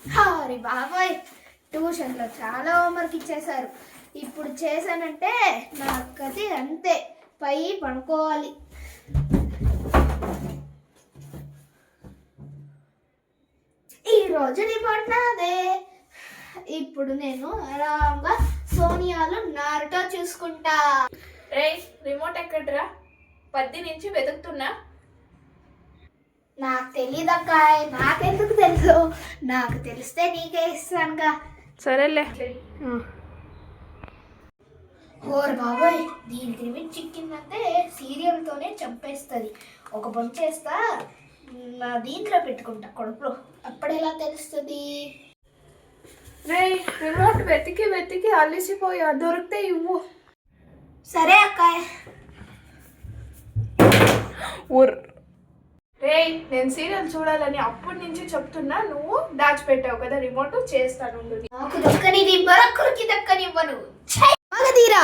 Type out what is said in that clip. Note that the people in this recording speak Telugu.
అరే బాబాయ్, ట్యూషన్లో చాలా హోంవర్క్ ఇచ్చేశారు. ఇప్పుడు చేశానంటే నా కథ అంతే, పై పడుకోవాలి. ఈరోజు రిపోర్ట్ నాదే. ఇప్పుడు నేను ఆరాంగా సోనియాలో నారుతో చూసుకుంటా. రే రిమోట్ ఎక్కడ్రా? 10 నుంచి వెతుకుతున్నా. నాకు తెలీదక్కాయ్, నాకెందుకు తెలుసు? నాకు తెలిస్తే నీకే ఇస్తానుగా. సరేలే. ఓర్ బాబాయ్, దీనికి రిమిట్ చిక్కిందంటే సీరియల్తోనే చంపేస్తుంది. ఒక పని చేస్తా, నా దీంట్లో పెట్టుకుంటా కొడుకులో, అప్పుడెలా తెలుస్తుంది? రే రిమోట్ వెతికి వెతికి అలిసిపోయా, దొరికితే ఇవ్వు. సరే అక్కాయ్. రే నేను సీరియల్ చూడాలని అప్పటి నుంచి చెప్తున్నా, నువ్వు దాచిపెట్టావు కదా రిమోట్. చేస్తాను. నాకు దక్కనిది మరొకరికి దక్కనివ్వను. మగధీరా,